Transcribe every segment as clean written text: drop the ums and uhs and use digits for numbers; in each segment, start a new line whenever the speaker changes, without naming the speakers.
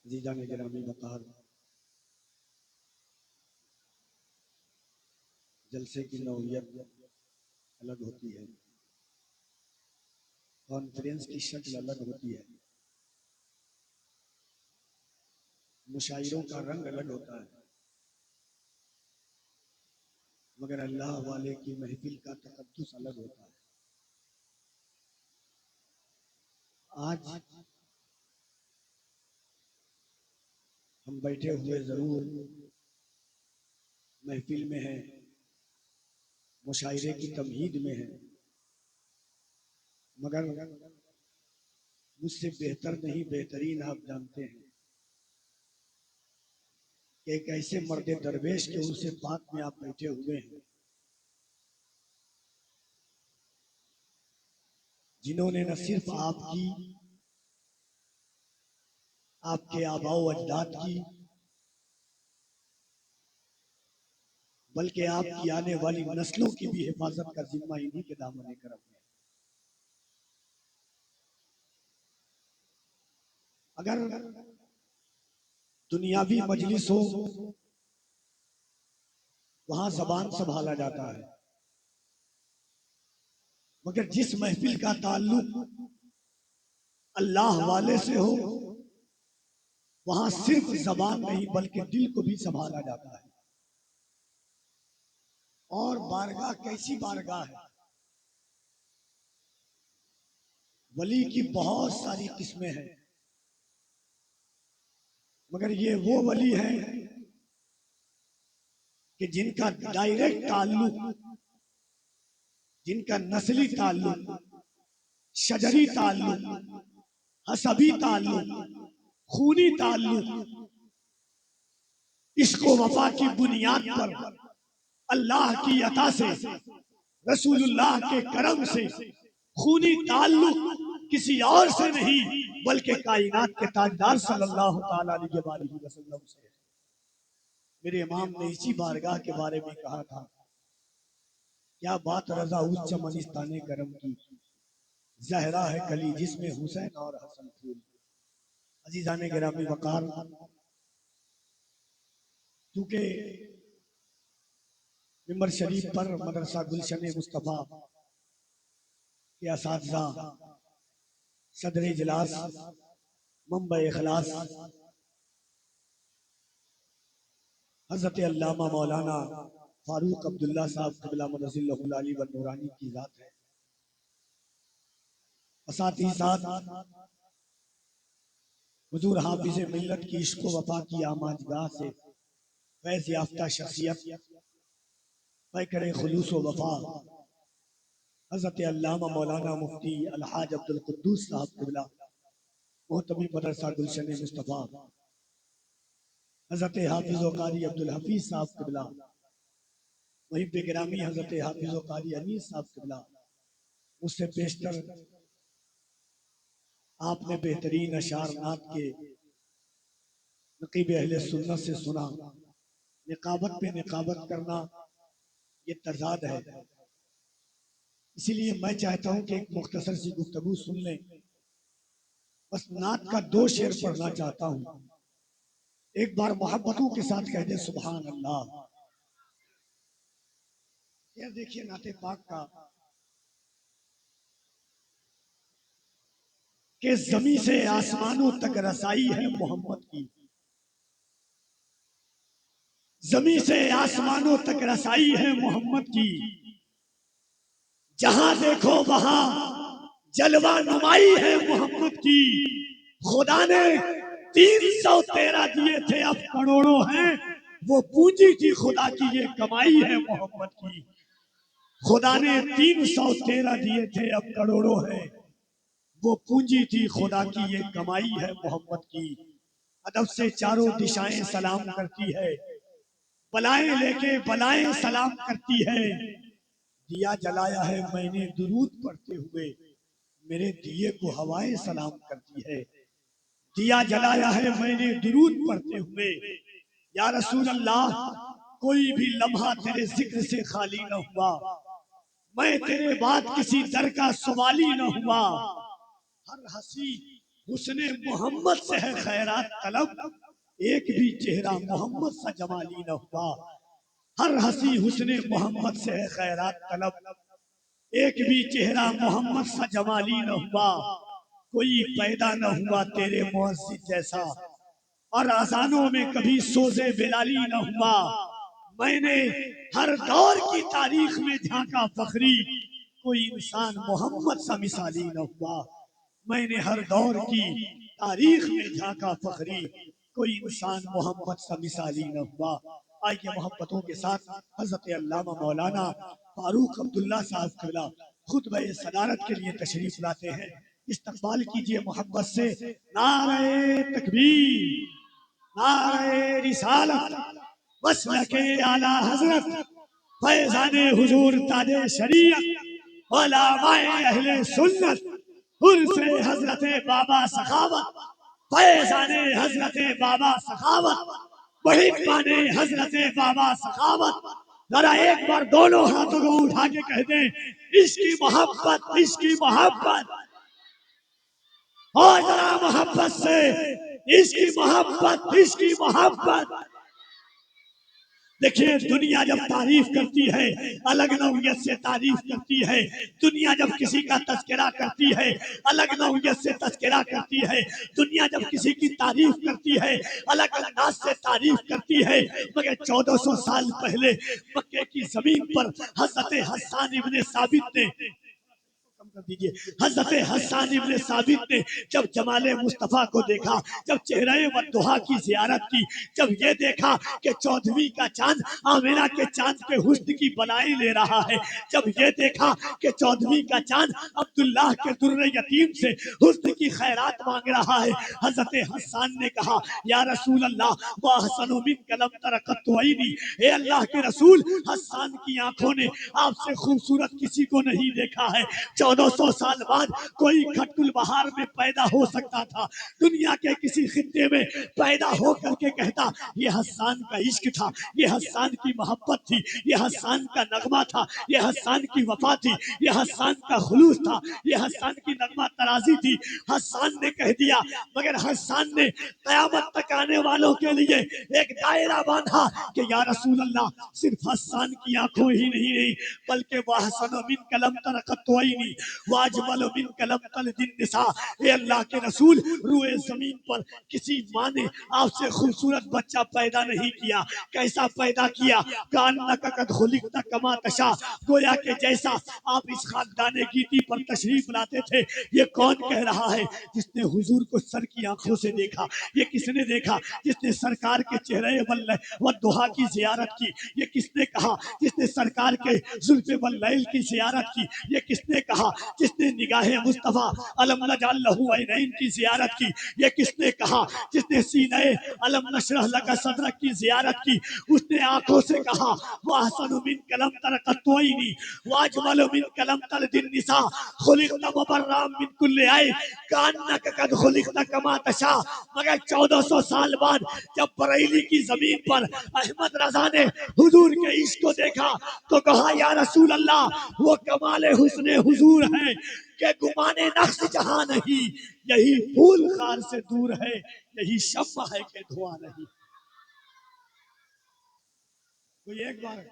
अजीजान गिरामी वक़ार, जलसे की नौइयत अलग होती है, कॉन्फ्रेंस की शक्ल अलग होती है, मुशायरों का रंग अलग होता है, मगर अल्लाह वाले की महफिल का तकद्दुस अलग होता है। आज हम बैठे हुए जरूर महफिल में हैं, मुशायरे की तमहीद में हैं, मगर मुझसे बेहतर नहीं बेहतरीन आप जानते हैं कि एक ऐसे मर्द दरवेश के उनसे पाक में आप बैठे हुए हैं जिन्होंने न सिर्फ आपके आबाओ अजदाद की, बल्कि आपकी आने वाली नस्लों की भी हिफाजत का जिम्मा इन्हीं के दामन करम है। अगर दुनियावी मजलिस हो वहां जबान संभाला जाता है, मगर जिस महफिल का ताल्लुक अल्लाह वाले से हो वहां सिर्फ जबान नहीं बल्कि दिल को भी संभाला जाता है। और बारगाह कैसी बारगाह है, वली की बहुत सारी किस्में हैं, मगर ये वो वली हैं कि जिनका डायरेक्ट ताल्लुक, जिनका नस्ली ताल्लुक, शजरी ताल्लुक, हसबी ताल्लुक, खूनी ताल्लुक इश्क व वफा की बुनियाद पर अल्लाह की अता से, रसूलुल्लाह के करम से खूनी ताल्लुक किसी और से नहीं बल्कि कायनात के ताजदार सल्लल्लाहु ताला अलैहि वसल्लम से। मेरे इमाम ने इसी बारगाह के बारे में कहा था, क्या बात रजा उच्च मनिस्ताने करम की, जहरा है कली जिसमें हुसैन और हसन फूल। अजीजाने गिरामी वकार, क्योंकि मिंबर शरीफ पर मदरसा गुलशन मुस्तफा के असातिज़ा, सदर इजलास, मंबा इखलास हजरत अल्लामा मौलाना फारूक अब्दुल्ला साहब क़िबला मुनज़्ज़िलहुल आली व नूरानी की जात है। साथ ही साथ हुजूर हाफिज़ मिल्लत की इश्क व वफा की आमाजगाह से फैज़ याफ्ता शख्सियत, पैकर खुलूस व वफा हजरत अल्लामा मौलाना मुफ्ती अलहाज अब्दुल कुद्दूस साहब क़िबला मोहतमी मदरसा गुलशन मुस्तफा, हजरत हाफिज़ व कारी अब्दुल हफीज साहब क़िबला, वहीं पे गिरामी हजरत हाफिज़ व कारी अनीस साहब क़िबला, उससे बेशतर आपने बेहतरीन अशार नात के नकीब अहले सुन्नत से सुना। निकाबत पे निकाबत करना ये तजाद है, इसीलिए मैं चाहता हूं कि एक मुख्तसर सी गुफ्तगू सुन लें। बस नात का 2 शेर पढ़ना चाहता हूं, एक बार मोहब्बतों के साथ कह दे सुभान अल्लाह। यार देखिए नाते पाक का कि जमी से आसमानों तक रसाई है मोहम्मद की, जमी से आसमानों तक रसाई है मोहम्मद की, जहां देखो वहां जलवा नुमाई है मोहम्मद की। खुदा ने 313 दिए थे अब करोड़ों हैं, वो पूंजी थी खुदा की ये कमाई है मोहम्मद की। खुदा ने 313 दिए थे अब करोड़ों हैं, वो पूंजी थी खुदा की ये कमाई है मोहम्मद की। अदब से चारों दिशाएं सलाम करती है, बलाएं लेके बलाएं सलाम करती है। दिया जलाया है मैंने दुरूद पढ़ते हुए, मेरे दिए को हवाएं सलाम करती है। दिया जलाया है मैंने दुरूद पढ़ते हुए, या रसूल अल्लाह कोई भी लम्हा तेरे जिक्र से खाली न हुआ, मैं तेरे बाद किसी दर का सवाली न हुआ। हर हंसी हुस्ने मोहम्मद से है खैरात तलब, एक भी चेहरा मोहम्मद सा जमाली न हुआ। हर हंसी हुस्ने मोहम्मद से है खैरात तलब, एक भी चेहरा मोहम्मद सा जमाली न हुआ। कोई पैदा न हुआ तेरे मुअज्जिज जैसा, और आजानों में कभी सोजे बिलाली न हुआ। मैंने हर दौर की तारीख में झांका फखरी, कोई इंसान मोहम्मद सा मिसाली न हुआ। मैंने हर दौर की तारीख में झांका फखरी, कोई इंसान मोहम्मद सा मिसाली न हुआ। आइए मोहब्बतों के साथ हजरत अल्लामा मौलाना फारूक अब्दुल्ला साहब किबला खुतबा सदारत के लिए तशरीफ लाते हैं। इस्तकबाल कीजिए मोहब्बत से। नारे तकबीर, नारे रिसालत, मसलके आला हजरत, फैजाने हुजूर ताजे शरीयत, उलमाए अहले सुन्नत, उर्से हजरत बाबा सखावत, फैजाने हजरत बाबा सखावत, बड़ी पाने हजरत बाबा सखावत। जरा एक बार दोनों हाथों को उठा के कह दे, इसकी मोहब्बत, इसकी मोहब्बत। और जरा मोहब्बत से, इसकी मोहब्बत, इसकी मोहब्बत। देखिए दुनिया जब तारीफ करती है, अलग नौयत से तारीफ करती है। दुनिया जब किसी का तस्करा करती है, अलग नौयत से तस्करा करती है। दुनिया जब किसी की तारीफ करती है, अलग अंदाज से तारीफ करती है। मगर 1400 साल पहले मक्के की जमीन पर हजरत हस्सान इब्ने साबित ने, कर दीजिए, हजरत हस्सान इब्ने साबित ने जब जमाले मुस्तफा को देखा, जब चेहरे वद्दुहा की जियारत की, जब ये देखा कि 14वीं का चांद आमिना के चांद के हुस्न की बनाई ले रहा है, जब ये देखा कि 14वीं का चांद अब्दुल्लाह के दुर्रे यतीम से हुस्न की खैरात मांग रहा है, हजरत हस्सान ने कहा, या रसूल अल्लाह व अहसनु मिन कलम तरकत वईनी, हे अल्लाह के रसूल, हस्सान की आंखों ने आपसे खूबसूरत किसी को नहीं देखा है। 1400 साल बाद कोई खटकुल बहार में पैदा हो सकता था, दुनिया के किसी खित्ते में पैदा हो करके कहता ये हस्सान का इश्क था, ये हस्सान की मोहब्बत थी, ये हस्सान का नगमा था, ये हस्सान की वफा थी, ये हस्सान का खुलूस था, ये हस्सान की नगमा तराजी थी। हस्सान ने कह दिया, मगर हस्सान ने कयामत तक आने वालों के लिए एक दायरा बांधा कि या रसूल अल्लाह, सिर्फ हस्सान की आंखों ही नहीं बल्कि वहसन मिन कलम तरकतवैनी वाजमल मिन कलम तल दिन निसा। ए अल्लाह के रसूल, रूए जमीन पर किसी माँ ने आपसे खूबसूरत बच्चा पैदा नहीं किया। कैसा पैदा किया? कान नकद खुलिकता कमा तशा, गोया के जैसा आप इस खानदाने गीती पर तशरीफ लाते थे। ये कौन कह रहा है? जिसने हुजूर को सर की आंखों से देखा। ये किसने देखा? जिसने सरकार के चेहरे व दुहा की जियारत की। ये किसने कहा? जिसने सरकार के जुल्फे वल लैल की जियारत की। ये किसने कहा? जिसने निगाहे मुस्तफा अलम नजअल लहू ऐनैन की जियारत की। ये किसने कहा? जिसने सीने अलम नशरह लका सदरक की जियारत की। उसने आंखों से कहा वाहसनु मिन कलम तरकतवैनी वाजमलु मिन कलम तल दिन निसा खुलिकता मुबर्राम मिन कुल्ली ऐब कान्नका कद खुलिकता कमा तशा। मगर 1400 साल बाद जब बरेली की जमीन पर अहमद रजा ने हुजूर के इश्क को देखा तो कहा या रसूल अल्लाह, वो कमाले हुस्ने हुजूर है कि गुमाने नक्श जहां नहीं, यही फूल खार से दूर है, यही शम्मा है कि धुआं नहीं। कोई एक बार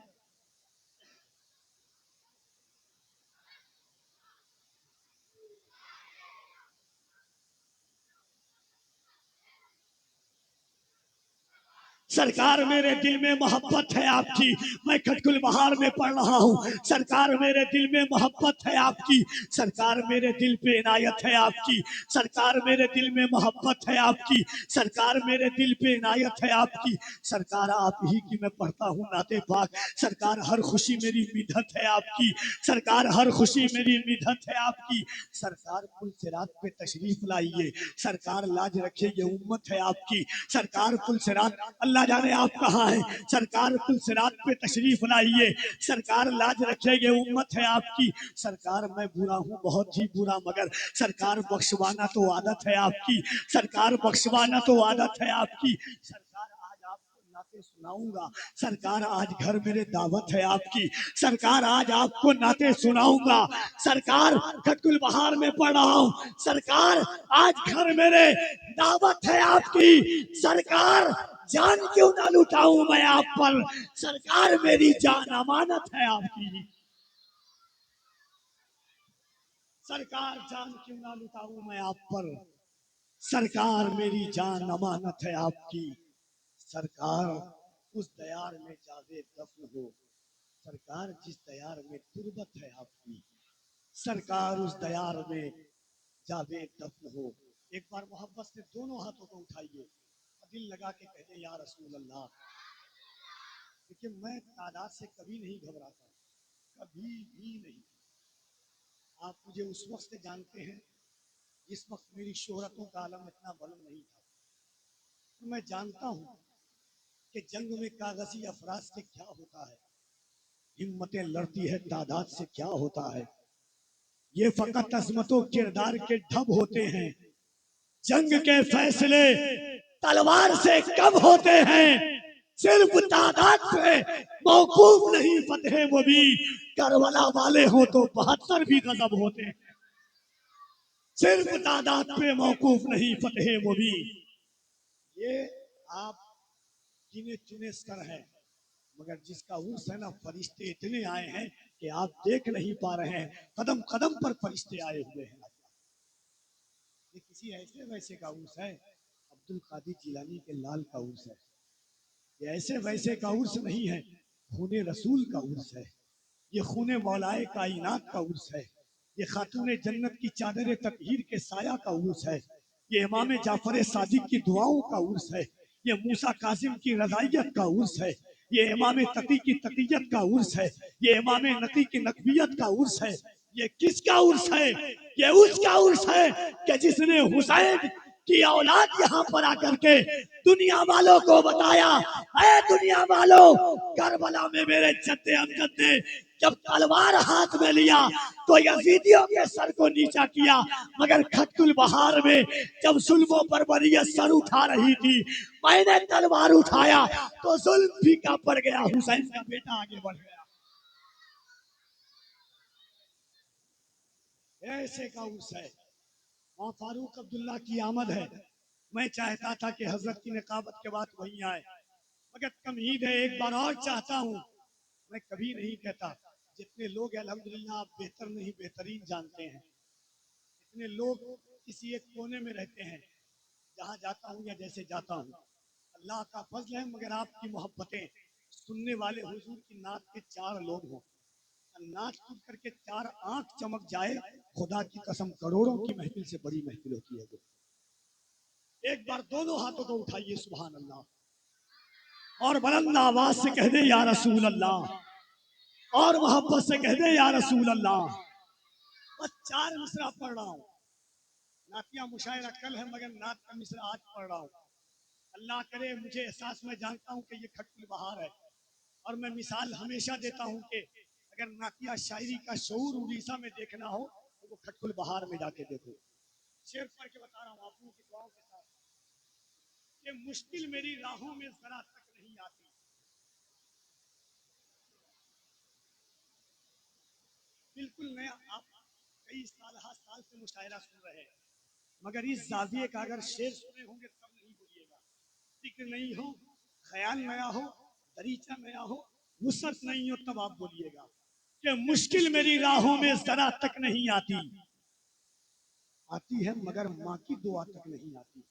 सरकार मेरे दिल में मोहब्बत है आपकी, मैं खटकुल बहार में पढ़ रहा हूँ। सरकार मेरे दिल में मोहब्बत है आपकी, सरकार मेरे दिल पे इनायत है आपकी, सरकार मेरे दिल में मोहब्बत है आपकी, सरकार मेरे दिल पे इनायत है आपकी। सरकार आप ही की मैं पढ़ता हूँ नाते पाक। सरकार हर खुशी मेरी मिधत है आपकी, सरकार हर खुशी मेरी मिधत है आपकी। सरकार पुल सिरात पे तशरीफ लाइए, सरकार लाज रखे ये उम्मत है आपकी। सरकार पुल सिरात, अल्लाह जाने आप कहाँ हैं, सरकार पुल सिरात पे तशरीफ लाइए, सरकार लाज रखेंगे उम्मत है आपकी। सरकार मैं बुरा हूँ बहुत ही बुरा, मगर सरकार बख्शवाना तो आदत है आपकी, सरकार बख्शवाना तो आदत है आपकी। सरकार आज आप नाते सुनाऊंगा। सरकार आज घर मेरे दावत है आपकी, सरकार आज आपको नाते सुनाऊंगा। सरकार खटकुल बहार में पढ़ रहा हूँ, सरकार आज घर मेरे दावत है आपकी। सरकार जान क्यों ना लुटाऊं मैं आप पर, सरकार मेरी जान अमानत है आपकी। सरकार जान क्यों ना लुटाऊं मैं आप पर, सरकार मेरी जान अमानत है आपकी। सरकार उस दयार में जावे दफन हो, सरकार जिस दयार में तुरबत है आपकी, सरकार उस दयार में जावे दफन हो। एक बार मोहब्बत से दोनों हाथों को उठाइए और दिल लगा के कह दे या रसूल अल्लाह। देखिए मैं तादाद से कभी नहीं घबराता, कभी भी नहीं। आप मुझे उस वक्त से जानते हैं जिस वक्त मेरी शोहरतों का आलम इतना बुलंद नहीं था। तो मैं जानता हूं कि जंग में कागजी अफराज से क्या होता है, हिम्मतें लड़ती है तादाद से क्या होता है। ये फकत अजमतों किरदार के ढब होते हैं, जंग के फैसले तलवार से कब होते हैं। सिर्फ तादाद पे मौकूफ नहीं फतेह मुबी, करबला वाले हो तो 72 भी गजब होते हैं। सिर्फ तादाद पे मौकूफ नहीं फतेह मुबी। ये आप गिने चुने सर हैं, मगर जिसका उर्स है ना, फरिश्ते इतने आए हैं कि आप देख नहीं पा रहे हैं। कदम कदम पर फरिश्ते आए हुए हैं। ये किसी ऐसे वैसे का उर्स है, अब्दुल कादिर जिलानी के लाल का उर्स है। ये ऐसे वैसे का उर्स नहीं है, खूने रसूल का उर्स है। ये खूने मौलाए कायनात का उर्स है। ये खातून जन्नत की चादर तकहीर के साया का उर्स है। ये इमाम जाफर सादिक की दुआओं का उर्स है। ये मूसा कासिम की रजाइयत का उर्स है। ये इमाम तकी की तकीयत का उर्स है। ये इमाम नकी की नकबियत का उर्स है। ये किसका उर्स है? ये उसका उर्स है कि जिसने हुसैन की औलाद यहाँ पर आकर के दुनिया वालों को बताया, ऐ दुनिया वालों, करबला में मेरे जद्दे अमजद ने जब तलवार हाथ में लिया तो यजीदियों के सर को नीचा किया, मगर खटकुल बहार में जब जुल्मों पर बरियत सर उठा रही थी, मैंने तलवार उठाया तो जुल्म फीका पड़ गया, हुसैन का बेटा आगे बढ़ गया। ऐसे का उर्स है। वहां फारूक अब्दुल्ला की आमद है। मैं चाहता था कि हजरत की निकाबत के बाद वहीं आए, मगर तमहीद है, एक बार और चाहता हूँ। मैं कभी नहीं कहता, जितने लोग अल्हम्दुलिल्लाह आप बेहतर नहीं बेहतरीन जानते हैं, इतने लोग किसी एक कोने में रहते हैं। जहाँ जाता हूँ या जैसे जाता हूँ, अल्लाह का फजल है, मगर आपकी मोहब्बतें सुनने वाले हुजूर की नात के 4 लोग हों, नाच कूद करके 4 आंख चमक जाए, खुदा की कसम करोड़ों की महफिल से बड़ी महफिल होती है। एक बार दोनों हाथों को उठाइए सुभान अल्लाह और बुलंद आवाज से कह दे या रसूल अल्लाह, और मोहब्बत से कह दे या रसूल अल्लाह। बस 4 मिसरा पढ़ रहा हूँ। नातिया मुशायरा कल है, मगर नात का मिसरा आज पढ़ रहा हूँ। अल्लाह करे मुझे एहसास, मैं जानता हूँ कि ये खटकुल बहार है, और मैं मिसाल हमेशा देता हूँ कि अगर नातिया शायरी का शऊर उड़ीसा में देखना हो तो वो खटकुल बहार में जाके देखो। शेर पढ़ के बता रहा हूँ आप लोगों की दुआओं के साथ कि मुश्किल मेरी राहों में जरा तक नहीं आती। बिल्कुल नया, आप कई साल 7 साल से मुशायरा सुन रहे हैं, मगर इस जाविये का अगर शेर सुने होंगे तब नहीं बोलिएगा। फिक्र नहीं हो, ख्याल नया हो, दरीचा नया हो, वुसअत नहीं हो, तब आप बोलिएगा कि मुश्किल मेरी राहों में जरा तक नहीं आती। आती है मगर माँ की दुआ तक नहीं आती।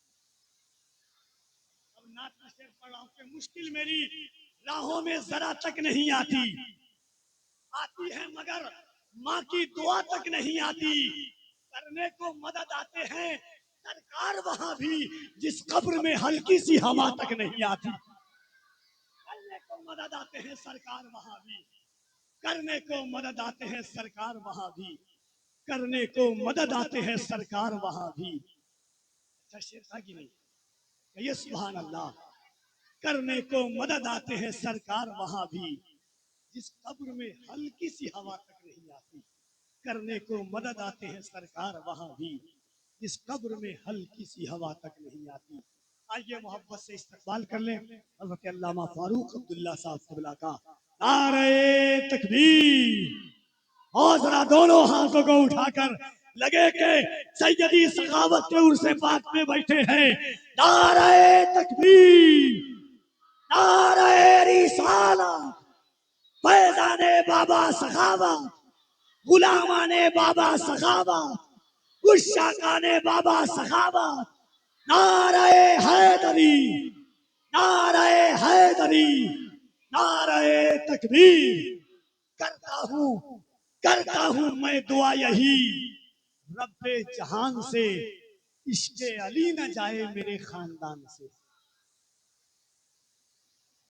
अब नात का शेर पढ़ रहा हूं कि मुश्किल मेरी राहों में जरा तक नहीं आती, आती है मगर माँ की दुआ तक नहीं आती। करने को मदद आते हैं सरकार वहां भी, जिस कब्र में हल्की सी हवा तक नहीं आती। करने को मदद आते हैं सरकार वहां भी, करने को मदद आते हैं सरकार वहां भी, करने को मदद आते हैं सरकार वहां भी। अच्छा शेर था कि नहीं? ये सुभान अल्लाह। करने को मदद आते हैं सरकार वहां भी, जिस कब्र में हल्की सी हवा तक नहीं आती। करने को मदद आते हैं सरकार वहां भी, जिस कब्र में हल्की सी हवा तक नहीं आती। आइए मोहब्बत से इस्तकबाल कर लें हज़रत अल्लामा फारूक अब्दुल्ला साहब क़िबला का। नारे तकबीर। और जरा दोनों हाथों को उठाकर लगे के सैयदी सखावत के उर्से पाक में बैठे हैं। नारे तकबीर, नारे रिसालत, फैज़ाने बाबा सखावत, गुलामाने बाबा सखावत, उशाकाने बाबा सखावत। नारे हैदरी, नारे हैदरी, नारे तकबीर। करता हूँ मैं दुआ यही, रब्बे जहान से इश्क़े अली न जाए मेरे खानदान से।